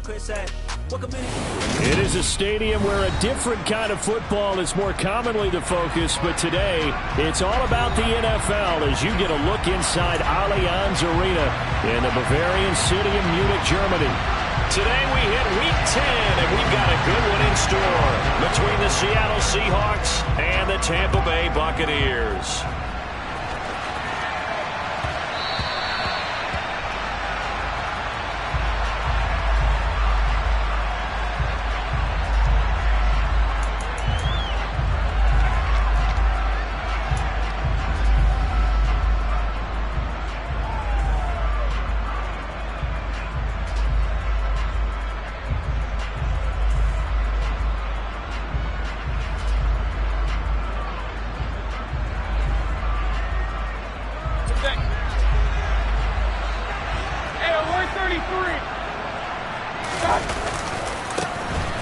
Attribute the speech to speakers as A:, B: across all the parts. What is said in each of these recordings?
A: It is a stadium where a different kind of football is more commonly the focus, but today it's all about the NFL as you get a look inside Allianz Arena in the Bavarian city of Munich, Germany. Today we hit Week 10, and we've got a good one in store between the Seattle Seahawks and the Tampa Bay Buccaneers.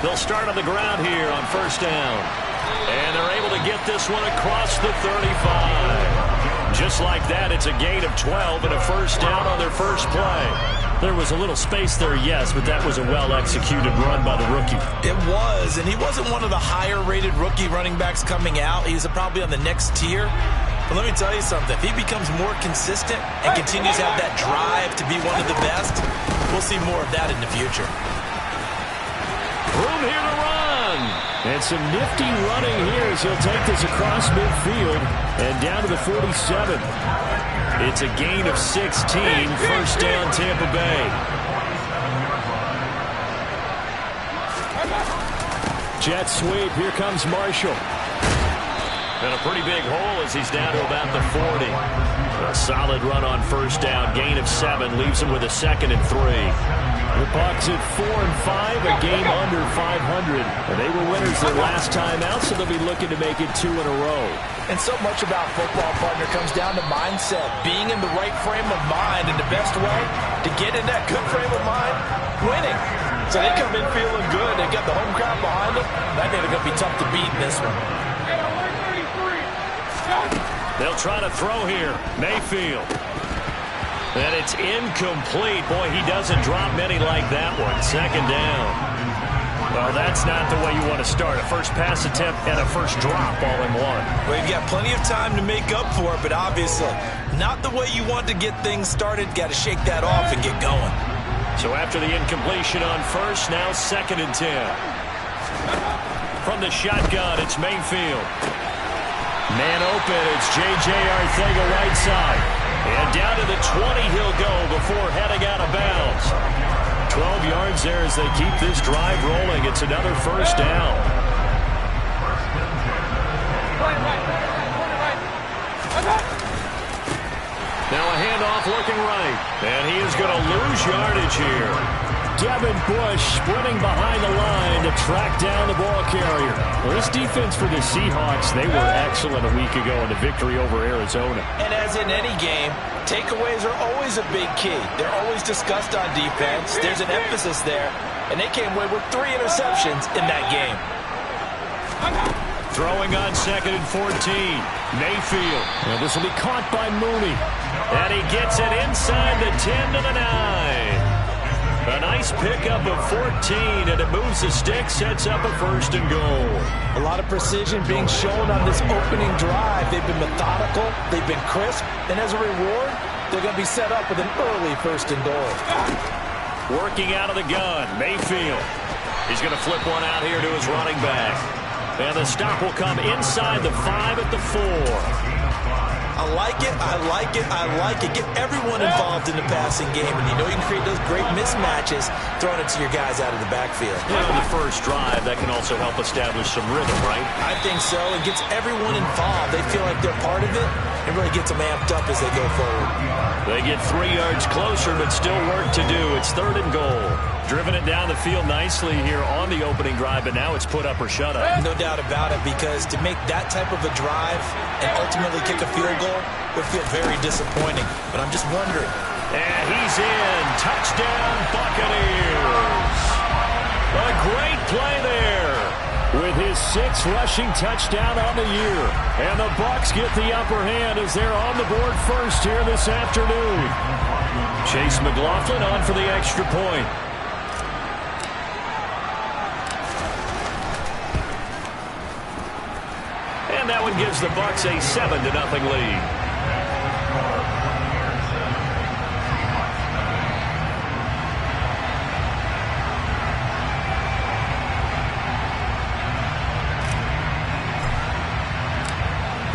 A: They'll start on the ground here on first down. And they're able to get this one across the 35. Just like that, it's a gain of 12 and a first down on their first play. There was a little space there, yes, but that was a well-executed run by the rookie.
B: It was, and he wasn't one of the higher-rated rookie running backs coming out. He's probably on the next tier. But let me tell you something. If he becomes more consistent and continues to have that drive to be one of the best, we'll see more of that in the future.
A: Room here to run. And some nifty running here as he'll take this across midfield and down to the 47. It's a gain of 16. First down, Tampa Bay. Jet sweep. Here comes Marshall. And a pretty big hole as he's down to about the 40. A solid run on first down. Gain of 7. Leaves him with a 2nd and 3. The Bucs at 4-5, a game under 500. And they were winners their last time out, so they'll be looking to make it 2 in a row.
B: And so much about football, partner, comes down to mindset. Being in the right frame of mind, and the best way to get in that good frame of mind, winning. So they come in feeling good. They got the home crowd behind them. I think they're going to be tough to beat in this one.
A: They'll try to throw here. Mayfield. And it's incomplete. Boy, he doesn't drop many like that one. Second down. Well, that's not the way you want to start. A first pass attempt and a first drop all in one.
B: Well, you've got plenty of time to make up for it, but obviously not the way you want to get things started. Got to shake that off and get going.
A: So after the incompletion on first, now 2nd and 10. From the shotgun, it's Mayfield. Man open, it's J.J. Arcega-Whiteside. And down to the 20 he'll go before heading out of bounds. 12 yards there as they keep this drive rolling. It's another first down. Now a handoff looking right. And he is going to lose yardage here. Devin Bush sprinting behind the line to track down the ball carrier. Well, this defense for the Seahawks, they were excellent a week ago in the victory over Arizona.
B: And as in any game, takeaways are always a big key. They're always discussed on defense. There's an emphasis there. And they came away with 3 interceptions in that game.
A: Throwing on 2nd and 14. Mayfield. Well, this will be caught by Mooney. And he gets it inside the 10 to the 9. A nice pickup of 14, and it moves the stick, sets up a 1st and goal.
B: A lot of precision being shown on this opening drive. They've been methodical, they've been crisp, and as a reward, they're going to be set up with an early 1st and goal.
A: Working out of the gun, Mayfield. He's going to flip one out here to his running back. And the stop will come inside the 5 at the 4.
B: I like it, I like it, I like it. Get everyone involved in the passing game, and you know you can create those great mismatches throwing it to your guys out of the backfield.
A: You know, the first drive, that can also help establish some rhythm, right?
B: I think so. It gets everyone involved. They feel like they're part of it, and really gets them amped up as they go forward.
A: They get 3 yards closer, but still work to do. It's 3rd and goal. Driven it down the field nicely here on the opening drive, but now it's put up or shut up.
B: No doubt about it, because to make that type of a drive and ultimately kick a field goal would feel very disappointing. But I'm just wondering.
A: And he's in. Touchdown, Buccaneers. A great play there with his 6th rushing touchdown on the year. And the Bucs get the upper hand as they're on the board first here this afternoon. Chase McLaughlin on for the extra point. And that one gives the Bucs a 7-0 lead.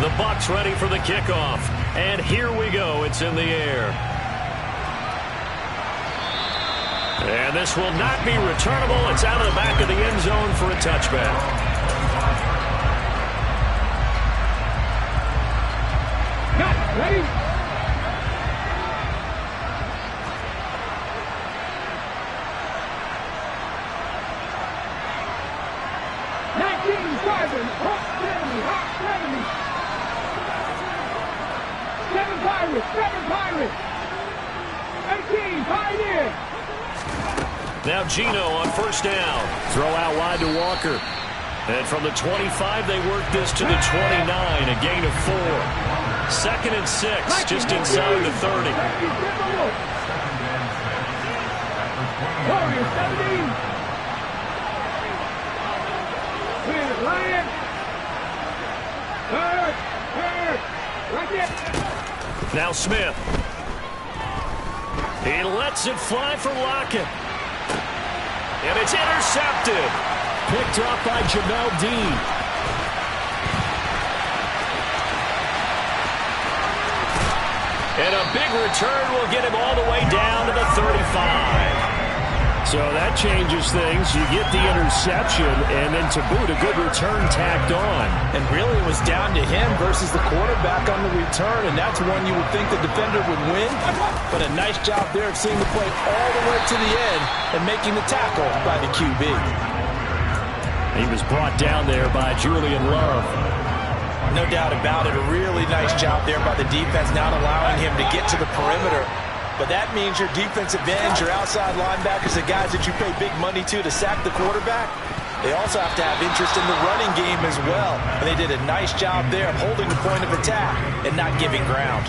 A: The Bucs ready for the kickoff. And here we go. It's in the air. And this will not be returnable. It's out of the back of the end zone for a touchback.
C: Ready? Seven Pirates. 18, Pioneer.
A: Now Gino on first down. Throw out wide to Walker. And from the 25, they work this to the 29, a gain of 4. 2nd and 6, just inside the 30.
C: Warriors 17. Lion. Third. Right there.
A: Now Smith. He lets it fly for Lockett. And it's intercepted. Picked up by Jamel Dean. And a big return will get him all the way down to the 35. So that changes things. You get the interception, and then to boot, a good return tacked on.
B: And really it was down to him versus the quarterback on the return, and that's one you would think the defender would win. But a nice job there of seeing the play all the way to the end and making the tackle by the QB.
A: He was brought down there by Julian Love.
B: No doubt about it. A really nice job there by the defense, not allowing him to get to the perimeter. But that means your defensive ends, your outside linebackers, the guys that you pay big money to sack the quarterback, they also have to have interest in the running game as well. And they did a nice job there of holding the point of attack and not giving ground.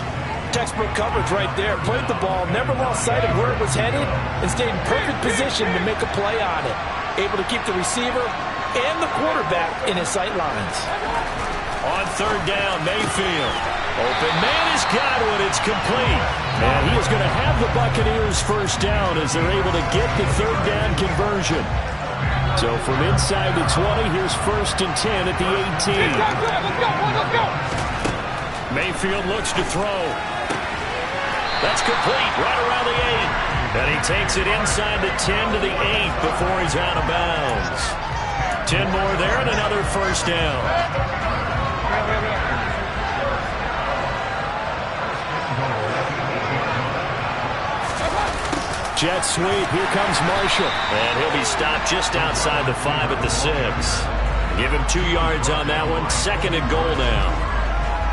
B: Textbook coverage right there. Played the ball, never lost sight of where it was headed, and stayed in perfect position to make a play on it. Able to keep the receiver and the quarterback in his sight lines.
A: On third down, Mayfield. Open man has got one. It's complete. And he is going to have the Buccaneers first down as they're able to get the third down conversion. So from inside the 20, here's 1st and 10 at the 18.
C: Let's go.
A: Mayfield looks to throw. That's complete right around the 8. And he takes it inside the 10 to the 8 before he's out of bounds. 10 more there and another first down. Jet sweep. Here comes Marshall. And he'll be stopped just outside the 5 at the 6. Give him 2 yards on that one. 2nd and goal now.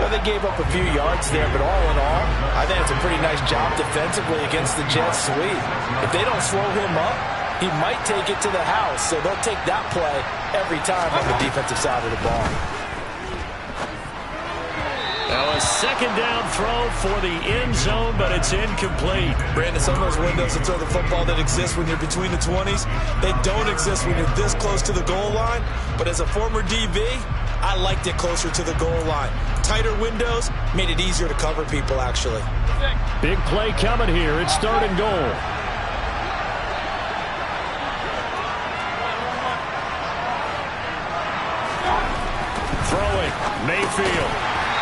B: Well, they gave up a few yards there, but all in all, I think it's a pretty nice job defensively against the Jet sweep. If they don't slow him up, he might take it to the house. So they'll take that play every time on the defensive side of the ball.
A: Now a 2nd down throw for the end zone, but it's incomplete.
B: Brandon, some of those windows to throw the football that exist when you're between the 20s, they don't exist when you're this close to the goal line. But as a former DB, I liked it closer to the goal line. Tighter windows made it easier to cover people, actually.
A: Big play coming here. It's 3rd and goal. Throwing, Mayfield.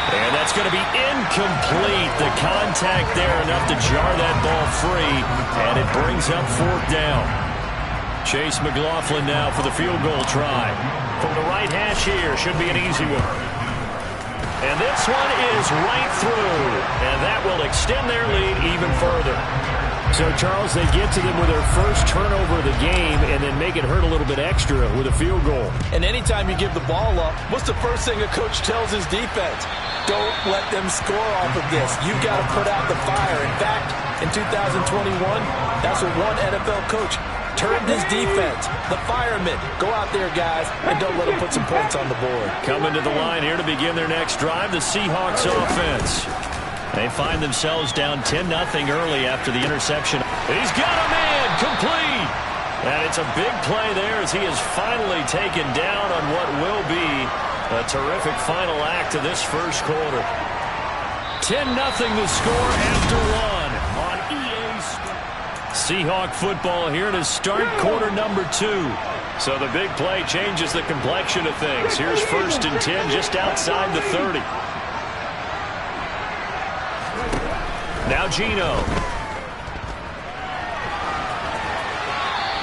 A: And that's going to be incomplete. The contact there enough to jar that ball free. And it brings up 4th down. Chase McLaughlin now for the field goal try. From the right hash here, should be an easy one. And this one is right through. And that will extend their lead even further. So, Charles, they get to them with their first turnover of the game and then make it hurt a little bit extra with a field goal.
B: And anytime you give the ball up, what's the first thing a coach tells his defense? Don't let them score off of this. You've got to put out the fire. In fact, in 2021, that's what one NFL coach turned his defense. The firemen. Go out there, guys, and don't let them put some points on the board.
A: Coming to the line here to begin their next drive, the Seahawks offense. They find themselves down 10-0 early after the interception. He's got a man, complete. And it's a big play there as he is finally taken down on what will be A terrific final act of this first quarter. 10-0 the score after one on EA Sports. Seahawk football here to start quarter number 2. So the big play changes the complexion of things. Here's 1st and 10 just outside the 30. Now Gino.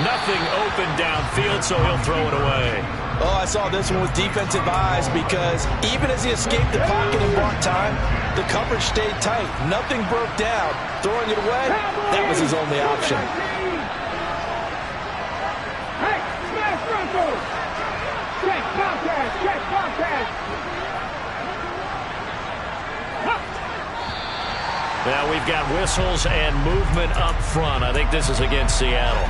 A: Nothing open downfield, so he'll throw it away.
B: Oh, I saw this one with defensive eyes because even as he escaped the pocket and bought time, the coverage stayed tight. Nothing broke down. Throwing it away, that was his only option.
C: Hey, smash Bronco! Check contact, check contact!
A: Now we've got whistles and movement up front. I think this is against Seattle.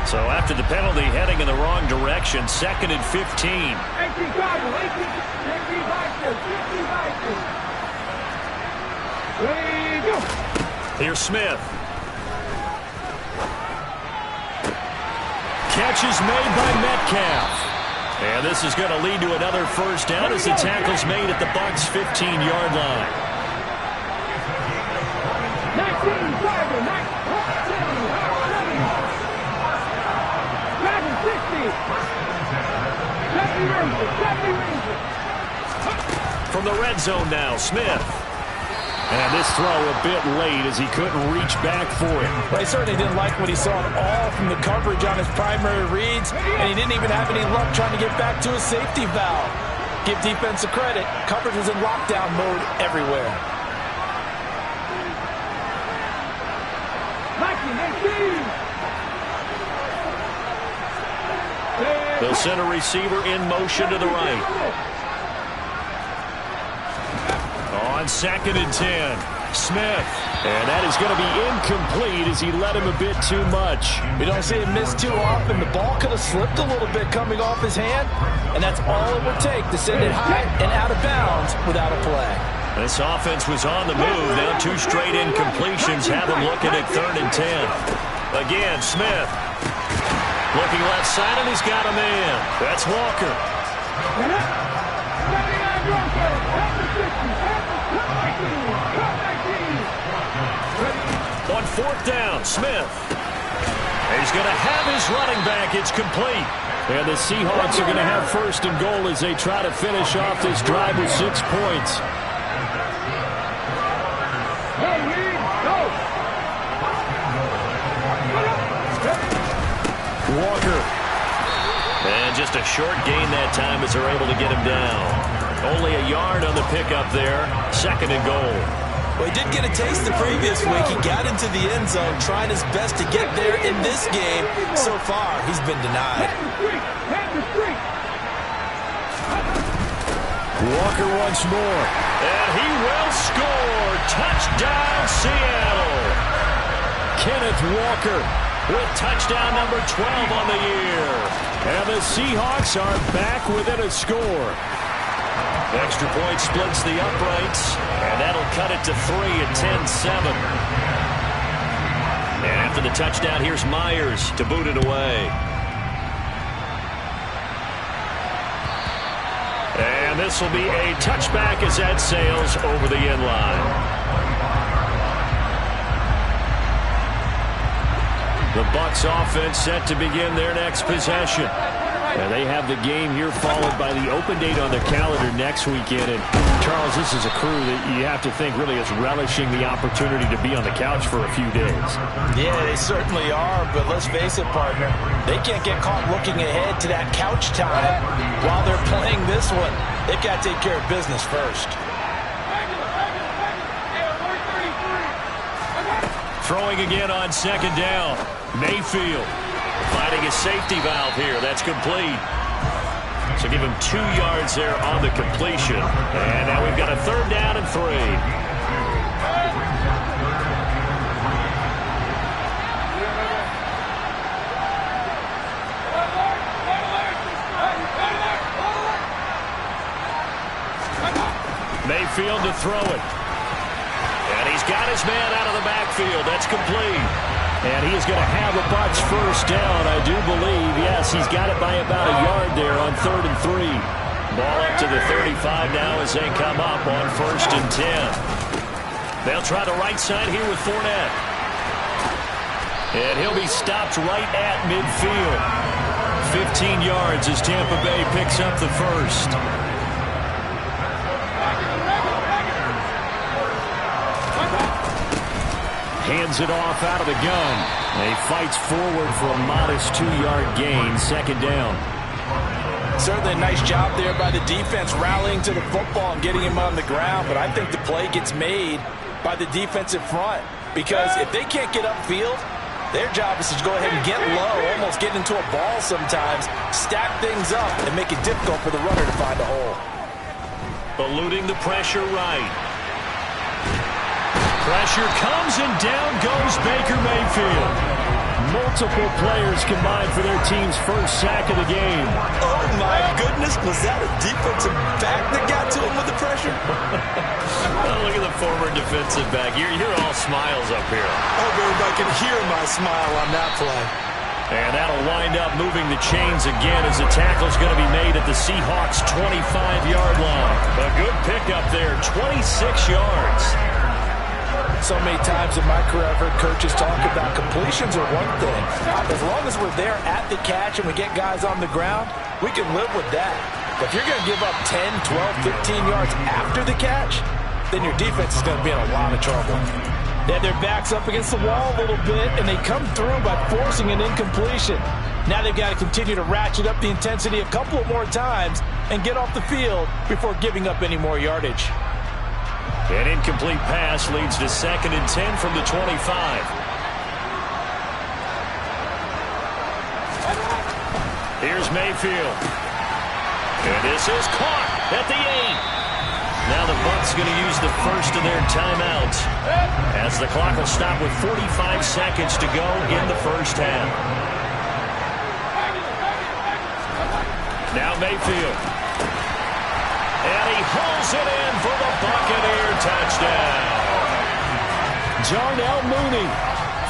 A: So after the penalty, heading in the wrong direction, 2nd and 15.
C: 18 Cardinal, 18 Vikings, 18 Vikings. Ready, go!
A: Here's Smith. Catch is made by Metcalf. And this is going to lead to another first down as the tackle's made at the Bucs' 15-yard line.
C: 19 Cardinal, 19.
A: From the red zone now, Smith. And this throw a bit late as he couldn't reach back for it.
B: Well, he certainly didn't like what he saw at all from the coverage on his primary reads, and he didn't even have any luck trying to get back to his safety valve. Give defense a credit. Coverage was in lockdown mode everywhere.
C: 19, 18.
A: They'll send a receiver in motion to the right. On 2nd and 10, Smith. And that is going to be incomplete as he let him a bit too much.
B: We don't see him miss too often. The ball could have slipped a little bit coming off his hand, and that's all it would take to send it high and out of bounds without a play.
A: This offense was on the move. Now 2 straight incompletions have him looking at 3rd and 10. Again, Smith. Looking left side, and he's got a man. That's Walker. On 4th down, Smith. He's going to have his running back. It's complete. And the Seahawks are going to have 1st and goal as they try to finish off this drive with 6 points. Walker. And just a short gain that time as they're able to get him down. Only a yard on the pickup there. 2nd and goal.
B: Well, he did get a taste the previous week. He got into the end zone trying his best to get there in this game. So far, he's been denied.
A: Walker once more. And he will score. Touchdown, Seattle. Kenneth Walker with touchdown number 12 on the year. And the Seahawks are back within a score. Extra point splits the uprights, and that'll cut it to 3 at 10-7. And after the touchdown, here's Myers to boot it away. And this will be a touchback as that sails over the end line. The Bucs offense set to begin their next possession. And they have the game here followed by the open date on their calendar next weekend. And Charles, this is a crew that you have to think really is relishing the opportunity to be on the couch for a few days.
B: Yeah, they certainly are, but let's face it, partner. They can't get caught looking ahead to that couch time while they're playing this one. They've got to take care of business first.
A: Throwing again on 2nd down. Mayfield finding a safety valve here. That's complete. So give him 2 yards there on the completion. And now we've got a 3rd down and 3. Mayfield to throw it. And he's got his man out of the backfield. That's complete. And he is going to have a Bucs first down, I do believe. Yes, he's got it by about a yard there on 3rd and 3. Ball up to the 35 now as they come up on 1st and 10. They'll try the right side here with Fournette. And he'll be stopped right at midfield. 15 yards as Tampa Bay picks up the first. Hands it off out of the gun. He fights forward for a modest 2-yard gain, 2nd down.
B: Certainly a nice job there by the defense rallying to the football and getting him on the ground, but I think the play gets made by the defensive front because if they can't get upfield, their job is to go ahead and get low, almost get into a ball sometimes, stack things up, and make it difficult for the runner to find a hole.
A: Eluding the pressure right. Pressure comes and down goes Baker Mayfield. Multiple players combined for their team's first sack of the game.
B: Oh, my goodness. Was that a defensive back that got to him with the pressure?
A: Oh, look at the former defensive back. You're all smiles up here.
B: I hope everybody can hear my smile on that play.
A: And that'll wind up moving the chains again as the tackle's going to be made at the Seahawks' 25-yard line. A good pickup there, 26 yards.
B: So many times in my career I've heard coaches talk about completions are one thing. As long as we're there at the catch and we get guys on the ground, we can live with that. But if you're going to give up 10, 12, 15 yards after the catch, then your defense is going to be in a lot of trouble. They have their backs up against the wall a little bit, and they come through by forcing an incompletion. Now they've got to continue to ratchet up the intensity a couple of more times and get off the field before giving up any more yardage.
A: An incomplete pass leads to 2nd and 10 from the 25. Here's Mayfield. And this is caught at the 8. Now the Bucs going to use the first of their timeouts as the clock will stop with 45 seconds to go in the first half. Now Mayfield. And he hauls it in for the Buccaneer touchdown. Darnell Mooney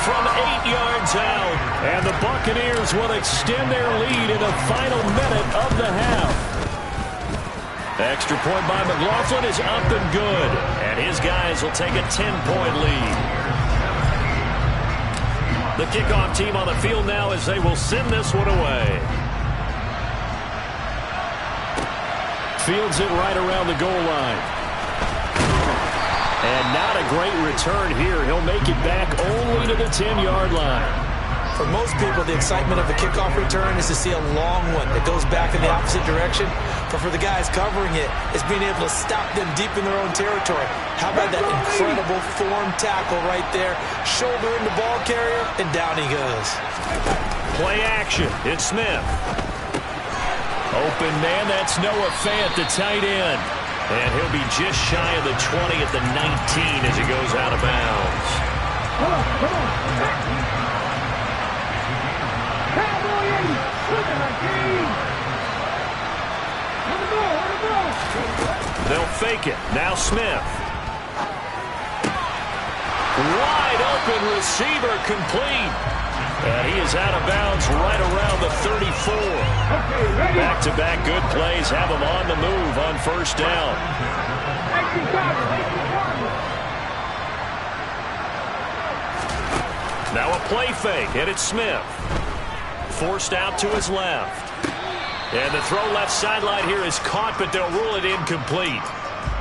A: from 8 yards out. And the Buccaneers will extend their lead in the final minute of the half. Extra point by McLaughlin is up and good. And his guys will take a 10-point lead. The kickoff team on the field now as they will send this one away. Fields it right around the goal line. And not a great return here. He'll make it back only to the 10-yard line.
B: For most people, the excitement of a kickoff return is to see a long one that goes back in the opposite direction. But for the guys covering it, it's being able to stop them deep in their own territory. How about that incredible form tackle right there? Shoulder in the ball carrier, and down he goes.
A: Play action. It's Smith. Open man, that's Noah Fant, the tight end. And he'll be just shy of the 20 at the 19 as he goes out of bounds.
C: Come on. Cowboy 80. Look at my team. On the ball.
A: They'll fake it. Now Smith. Wide open receiver complete. And he is out of bounds right around the 34. Back-to-back good plays have him on the move on first down. Now a play fake, and it's Smith. Forced out to his left. And the throw left sideline here is caught, but they'll rule it incomplete.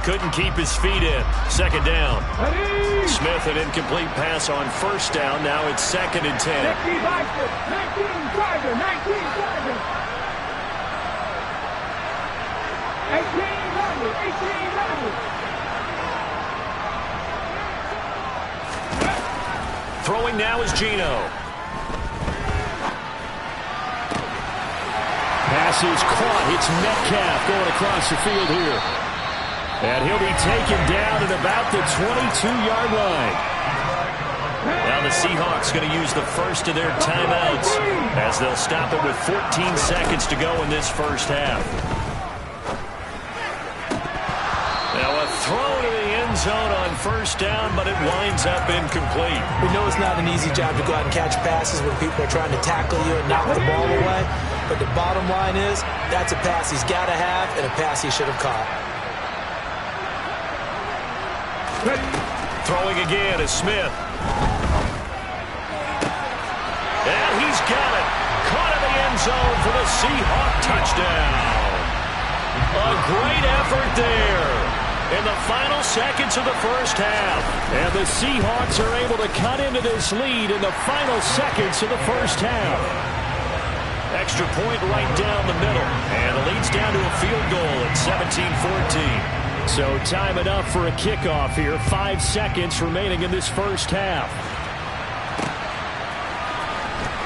A: Couldn't keep his feet in. 2nd down. Smith, an incomplete pass on first down. Now it's 2nd and 10.
C: 19 driver. 18
A: Throwing now is Geno. Pass is caught. It's Metcalf going across the field here. And he'll be taken down at about the 22-yard line. Now the Seahawks going to use the first of their timeouts as they'll stop it with 14 seconds to go in this first half. Now a throw to the end zone on first down, but it winds up incomplete.
B: We know it's not an easy job to go out and catch passes when people are trying to tackle you and knock the ball away. But the bottom bottom line is, that's a pass he's got to have and a pass he should have caught.
A: Throwing again is Smith. And he's got it. Caught in the end zone for the Seahawk touchdown. A great effort there in the final seconds of the first half. And the Seahawks are able to cut into this lead in the final seconds of the first half. Extra point right down the middle. And it leads down to a field goal at 17-14. So time enough for a kickoff here. 5 seconds remaining in this first half.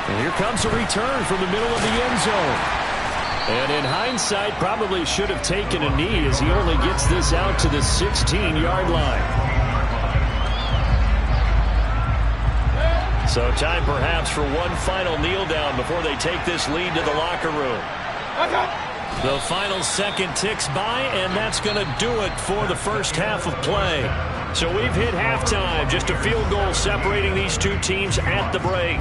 A: And here comes a return from the middle of the end zone. And in hindsight, probably should have taken a knee as he only gets this out to the 16-yard line. So time perhaps for one final kneel down before they take this lead to the locker room. The final second ticks by, and that's going to do it for the first half of play. So we've hit halftime, just a field goal separating these two teams at the break.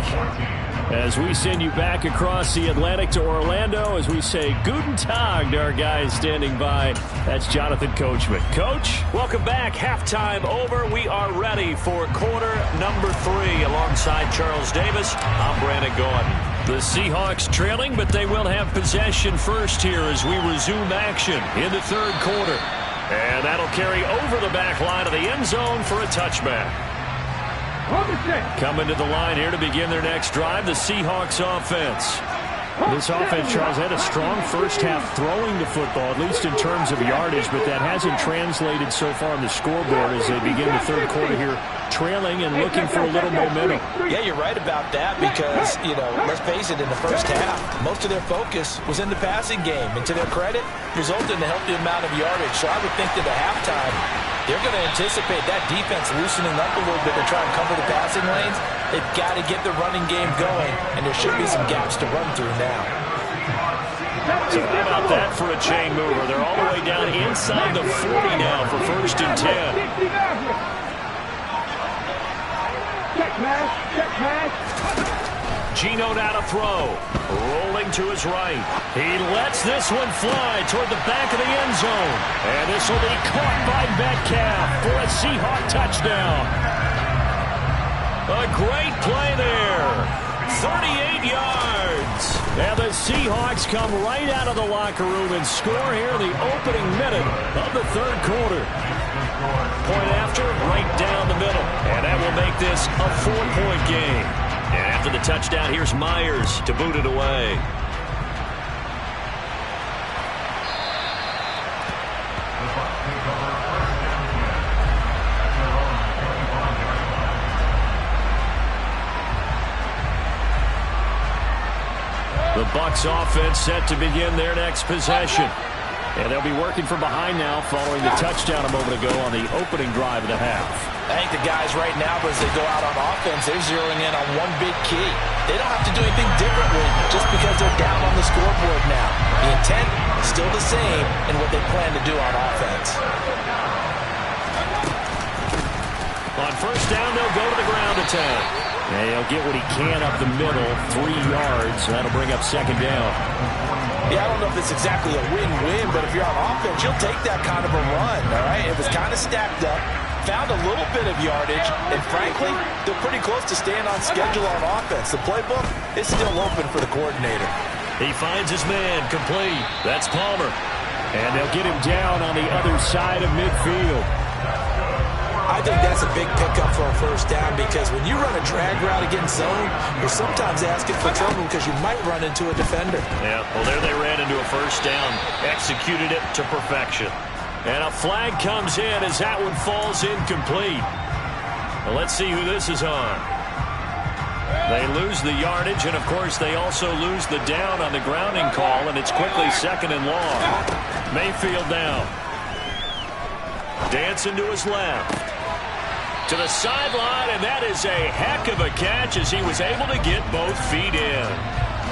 A: As we send you back across the Atlantic to Orlando, as we say Guten Tag to our guys standing by. That's Jonathan Coachman. Coach, welcome back. Halftime over. We are ready for quarter number 3. Alongside Charles Davis, I'm Brandon Gordon. The Seahawks trailing, but they will have possession first here as we resume action in the third quarter. And that'll carry over the back line of the end zone for a touchback. Coming to the line here to begin their next drive, the Seahawks offense. This offense, Charles, had a strong first half throwing the football, at least in terms of yardage, but that hasn't translated so far on the scoreboard as they begin the third quarter here, trailing and looking for a little momentum.
B: Yeah, you're right about that because, let's face it, in the first half, most of their focus was in the passing game. And to their credit, resulted in a healthy amount of yardage. So I would think that at halftime, they're going to anticipate that defense loosening up a little bit to try and cover the passing lanes. They've got to get the running game going, and there should be some gaps to run through now.
A: So how about that for a chain mover? They're all the way down inside the 40 now for 1st and 10. Geno now to throw. Rolling to his right. He lets this one fly toward the back of the end zone. And this will be caught by Metcalf for a Seahawk touchdown. A great play there. 38 yards. And the Seahawks come right out of the locker room and score here in the opening minute of the third quarter. Point after, right down the middle. And that will make this a 4-point game. And after the touchdown, here's Myers to boot it away. The Bucs offense set to begin their next possession. And they'll be working from behind now following the touchdown a moment ago on the opening drive of the half.
B: I think the guys right now, as they go out on offense, they're zeroing in on one big key. They don't have to do anything differently just because they're down on the scoreboard now. The intent is still the same in what they plan to do on offense.
A: On first down, they'll go to the ground attack. And he'll get what he can up the middle, 3 yards. That'll bring up 2nd down.
B: Yeah, I don't know if it's exactly a win-win, but if you're on offense, you'll take that kind of a run, all right? It was kind of stacked up, found a little bit of yardage, and frankly, they're pretty close to staying on schedule on offense. The playbook is still open for the coordinator.
A: He finds his man complete. That's Palmer. And they'll get him down on the other side of midfield.
B: I think that's a big pickup for a first down because when you run a drag route against zone, you're sometimes asking for trouble because you might run into a defender.
A: Yeah, well, there they ran into a first down, executed it to perfection. And a flag comes in as that one falls incomplete. Well, let's see who this is on. They lose the yardage, and, of course, they also lose the down on the grounding call, and it's quickly 2nd and long. Mayfield down. Dancing to his left. To the sideline, and that is a heck of a catch as he was able to get both feet in.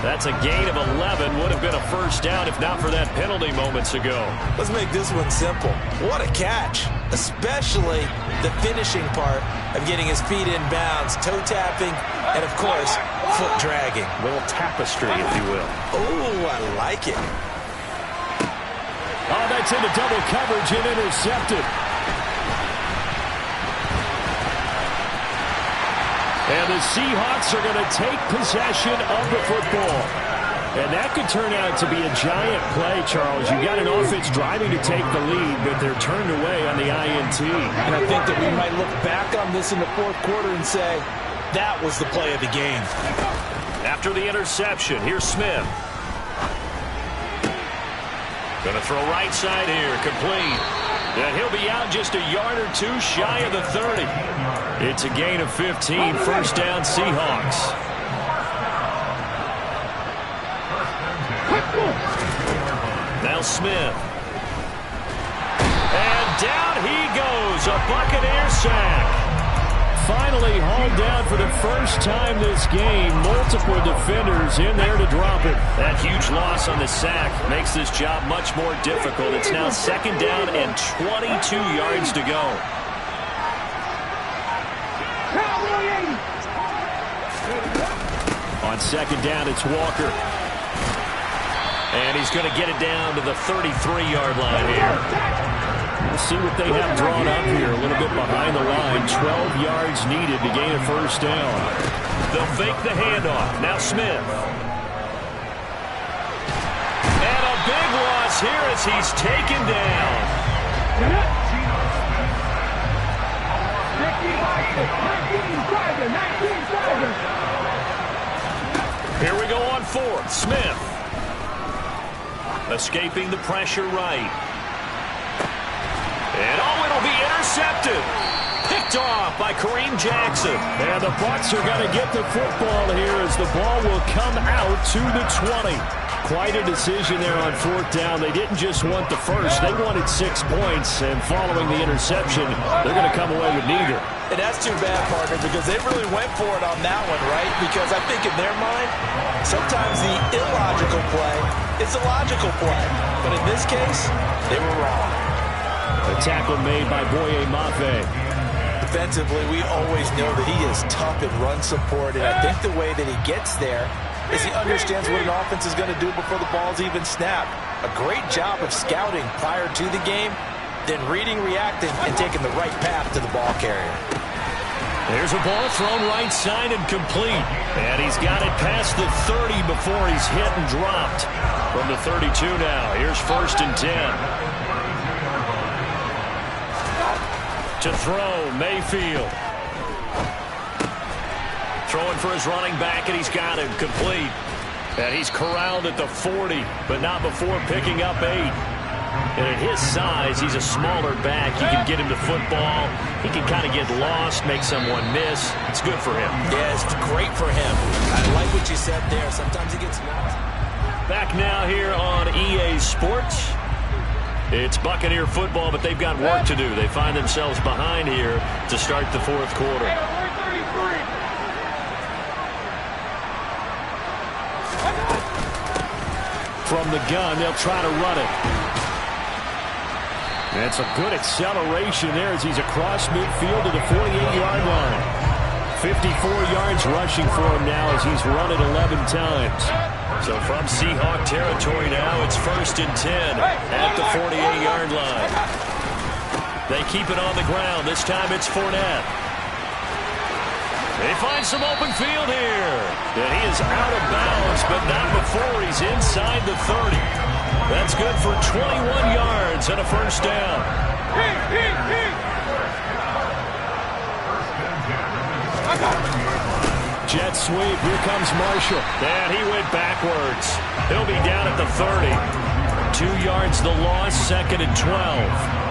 A: That's a gain of 11. Would have been a first down if not for that penalty moments ago.
B: Let's make this one simple. What a catch, especially the finishing part of getting his feet in bounds, toe tapping, and, of course, Foot dragging.
A: A little tapestry, if you will.
B: Oh, I like it.
A: Oh, that's into double coverage and intercepted. And the Seahawks are going to take possession of the football. And that could turn out to be a giant play, Charles. You got an offense driving to take the lead, but they're turned away on the INT.
B: And I think that we might look back on this in the fourth quarter and say, that was the play of the game.
A: After the interception, here's Smith. Going to throw right side here, complete. And he'll be out just a yard or two shy of the 30. It's a gain of 15, first down Seahawks. Now Smith. And down he goes, a Buccaneer sack. Finally hauled down for the first time this game. Multiple defenders in there to drop it. That huge loss on the sack makes this job much more difficult. It's now second down and 22 yards to go. On second down, it's Walker. And he's going to get it down to the 33-yard line here. We'll see what they have drawn up here. A little bit behind the line. 12 yards needed to gain a first down. They'll fake the handoff. Now Smith. And a big loss here as he's taken down. Here we go on fourth. Smith. Escaping the pressure right. And oh, it'll be intercepted. Picked off by Kareem Jackson. And the Bucs are going to get the football here as the ball will come out to the 20. Quite a decision there on fourth down. They didn't just want the first. They wanted 6 points. And following the interception, they're going to come away with neither.
B: And that's too bad, partner, because they really went for it on that one, right? Because I think in their mind, sometimes the illogical play is a logical play. But in this case, they were wrong.
A: A tackle made by Boye Mafe.
B: Defensively, we always know that he is tough in run support, and I think the way that he gets there is he understands what an offense is going to do before the ball's even snapped. A great job of scouting prior to the game, then reading, reacting, and taking the right path to the ball carrier.
A: There's a ball thrown right side and complete. And he's got it past the 30 before he's hit and dropped. From the 32 now, here's first and 10. To throw, Mayfield. Throwing for his running back, and he's got him complete. And he's corralled at the 40, but not before picking up 8. And at his size, he's a smaller back. You can get him to football. He can kind of get lost, make someone miss. It's good for him.
B: Yeah, it's great for him. I like what you said there. Sometimes he gets lost.
A: Back now here on EA Sports. It's Buccaneer football, but they've got work to do. They find themselves behind here to start the fourth quarter. From the gun, they'll try to run it. That's a good acceleration there as he's across midfield to the 48-yard line. 54 yards rushing for him now as he's run it 11 times. So from Seahawk territory now, it's first and 10 at the 48-yard line. They keep it on the ground. This time it's Fournette. They find some open field here. And he is out of bounds, but not before he's inside the 30. That's good for 21 yards and a first down. Jet sweep. Here comes Marshall. And he went backwards. He'll be down at the 30. 2 yards the loss, second and 12.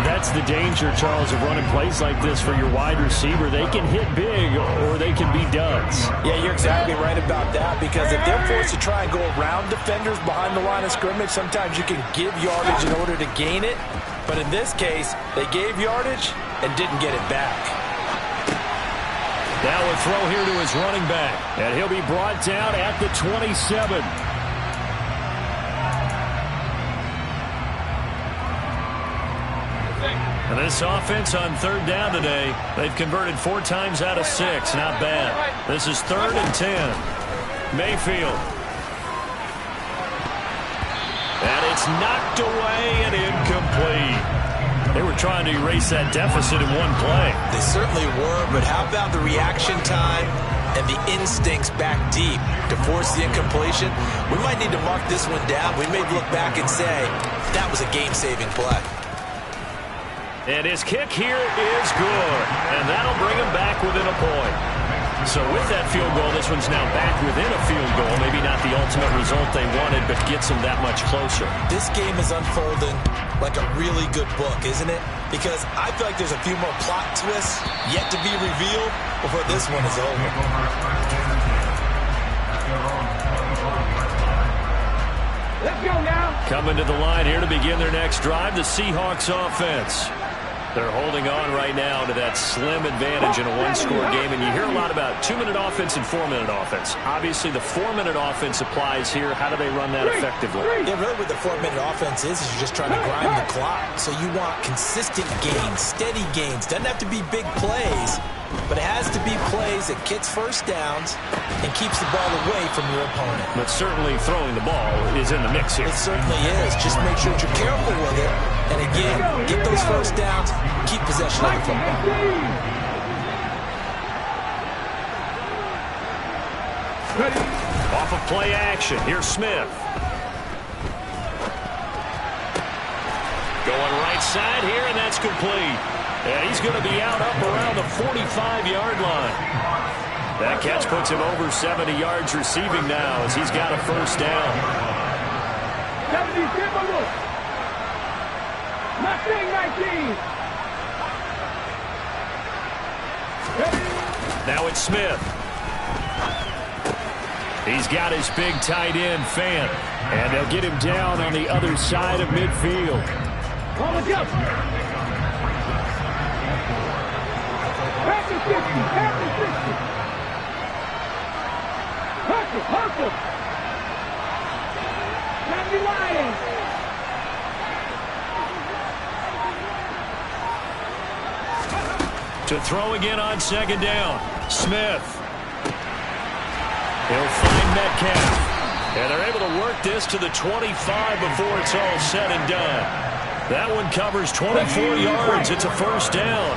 A: That's the danger, Charles, of running plays like this for your wide receiver. They can hit big or they can be duds.
B: Yeah, you're exactly right about that, because if they're forced to try and go around defenders behind the line of scrimmage, sometimes you can give yardage in order to gain it. But in this case, they gave yardage and didn't get it back.
A: Now a throw here to his running back, and he'll be brought down at the 27. And this offense on third down today, they've converted 4 times out of 6. Not bad. This is 3rd and 10. Mayfield. And it's knocked away and incomplete. They were trying to erase that deficit in one play.
B: They certainly were, but how about the reaction time and the instincts back deep to force the incompletion? We might need to mark this one down. We may look back and say that was a game-saving play.
A: And his kick here is good, and that'll bring him back within a point. So with that field goal, this one's now back within a field goal. Maybe not the ultimate result they wanted, but gets them that much closer.
B: This game is unfolding like a really good book, isn't it? Because I feel like there's a few more plot twists yet to be revealed before this one is over.
C: Let's go now.
A: Coming to the line here to begin their next drive, the Seahawks offense. They're holding on right now to that slim advantage in a one-score game, and you hear a lot about 2-minute offense and 4-minute offense. Obviously, the 4-minute offense applies here. How do they run that effectively?
B: Yeah, really what the 4-minute offense is you're just trying to grind the clock. So you want consistent gains, steady gains. Doesn't have to be big plays, but it has to be plays that gets first downs and keeps the ball away from your opponent.
A: But certainly throwing the ball is in the mix here.
B: It certainly is. Just make sure that you're careful with it. And again, get those first downs, keep possession of the football.
A: Off of play action, here's Smith. Going right side here, and that's complete. And he's going to be out up around the 45-yard line. That catch puts him over 70 yards receiving now as he's got a first down.
C: 70, Mustang 19.
A: Now it's Smith. He's got his big tight end, Fant. And they'll get him down on the other side of midfield.
C: On the jump. Back to 60. Back to 60. Hustle. 90 Lions.
A: To throw again on second down. Smith. He'll find Metcalf. And they're able to work this to the 25 before it's all said and done. That one covers 24 yards. It's a first down.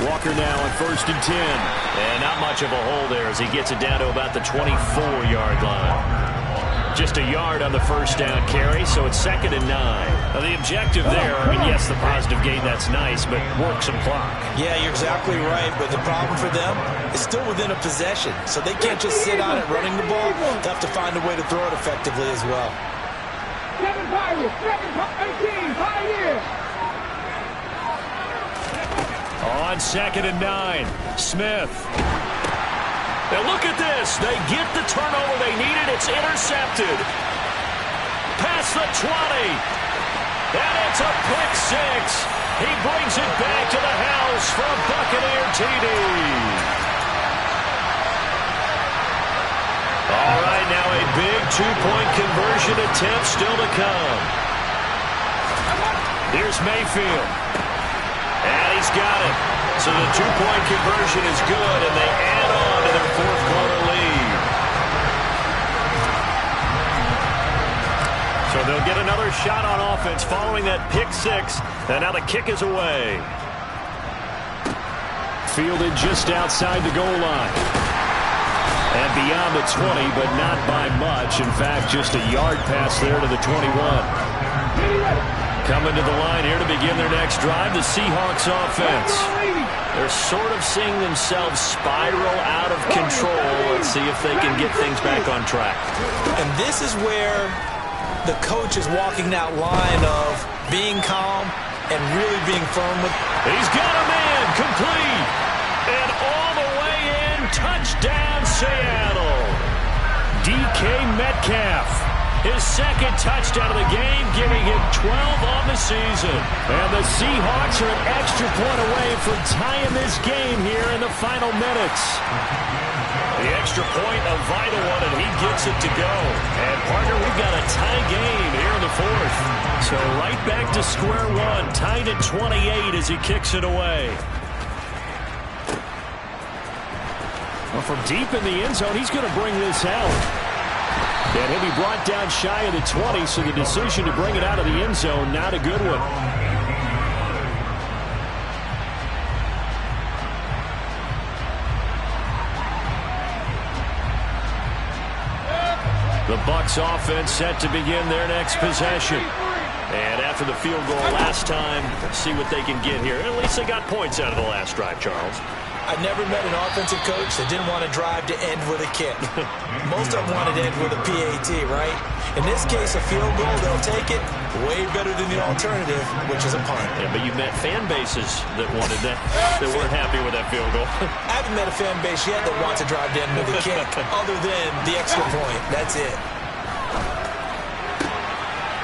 A: Walker now on 1st and 10. And not much of a hole there as he gets it down to about the 24-yard line. Just a yard on the first down carry, so it's 2nd and 9. Now the objective there, I mean, yes, the positive gain, that's nice, but work some clock.
B: Yeah, you're exactly right, but the problem for them is still within a possession, so they can't just sit on it running the ball. They have to find a way to throw it effectively as well.
C: 7 Pirates, 18, Pioneers.
A: On 2nd and 9, Smith. Now look at this. They get the turnover they needed. It's intercepted. Past the 20. And it's a pick 6. He brings it back to the house for a Buccaneer TD. All right, now a big 2-point conversion attempt still to come. Here's Mayfield. And he's got it. So the 2-point conversion is good, and they add on to their 4th quarter lead. So they'll get another shot on offense following that pick 6, and now the kick is away. Fielded just outside the goal line. And beyond the 20, but not by much. In fact, just a yard pass there to the 21. Coming to the line here to begin their next drive, the Seahawks offense. They're sort of seeing themselves spiral out of control. Let's see if they can get things back on track.
B: And this is where the coach is walking that line of being calm and really being firm with.
A: He's got a man, complete. And all the way in, touchdown Seattle. DK Metcalf. His 2nd touchdown of the game, giving him 12 on the season. And the Seahawks are an extra point away from tying this game here in the final minutes. The extra point, a vital one, and he gets gets it to go. And, partner, we've got a tie game here in the fourth. So right back to square one, tied at 28 as he kicks it away. Well, from deep in the end zone, he's going to bring this out. And he'll be brought down shy of the 20, so the decision to bring it out of the end zone, not a good one. The Bucs offense set to begin their next possession. And after the field goal last time, let's see what they can get here. At least they got points out of the last drive, Charles.
B: I've never met an offensive coach that didn't want to drive to end with a kick. Most of them wanted to end with a PAT, right? In this case, a field goal, they'll take it. Way better than the alternative, which is a punt.
A: Yeah, but you met fan bases that wanted that, that weren't happy with that field goal.
B: I haven't met a fan base yet that wants to drive to end with a kick, other than the extra point. That's it.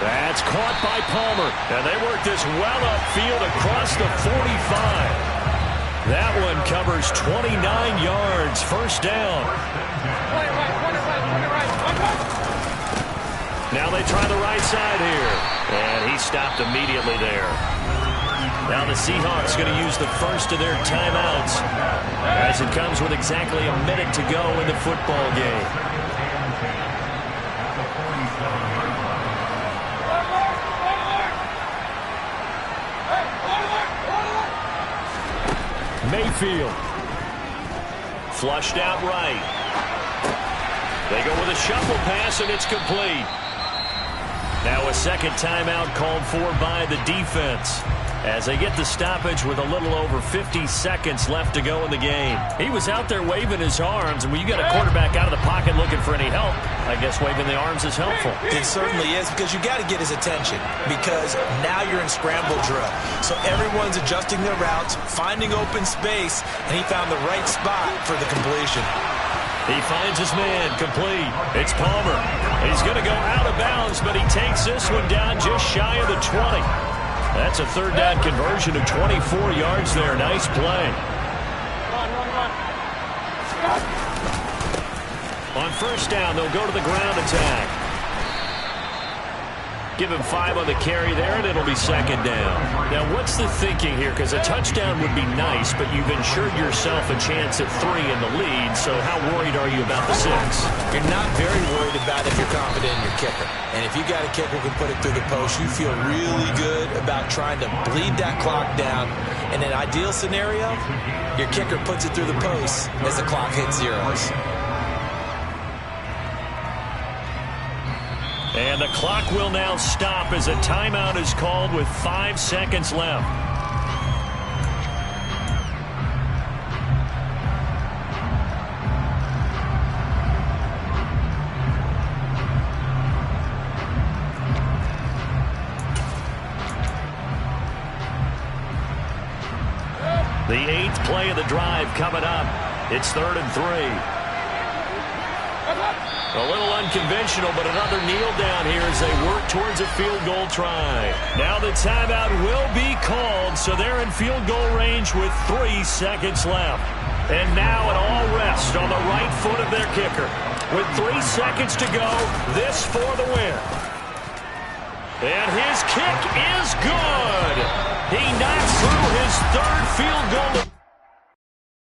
A: That's caught by Palmer. And they work this well upfield across the 45. That one covers 29 yards. First down. Now they try the right side here. And he stopped immediately there. Now the Seahawks going to use the first of their timeouts as it comes with exactly a minute to go in the football game. Mayfield. Flushed out right. They go with a shuffle pass, and it's complete. Now a second timeout called for by the defense as they get the stoppage with a little over 50 seconds left to go in the game. He was out there waving his arms, and when you got a quarterback out of the pocket looking for any help, I guess waving the arms is helpful.
B: It certainly is, because you got to get his attention, because now you're in scramble drill. So everyone's adjusting their routes, finding open space, and he found the right spot for the completion.
A: He finds his man, complete. It's Palmer. He's going to go out of bounds, but he takes this one down just shy of the 20. That's a third down conversion of 24 yards there. Nice play. On first down, they'll go to the ground attack. Give him 5 on the carry there, and it'll be second down. Now, what's the thinking here? Because a touchdown would be nice, but you've ensured yourself a chance at 3 in the lead, so how worried are you about the 6?
B: You're not very worried about if you're confident in your kicker. And if you got a kicker who can put it through the post, you feel really good about trying to bleed that clock down. In an ideal scenario, your kicker puts it through the post as the clock hits zeros.
A: And the clock will now stop as a timeout is called with 5 seconds left. The 8th play of the drive coming up. It's 3rd and 3. A little unconventional, but another kneel down here as they work towards a field goal try. Now the timeout will be called, so they're in field goal range with 3 seconds left. And now it all rests on the right foot of their kicker. With 3 seconds to go, this for the win. And his kick is good. He knocks through his 3rd field goal.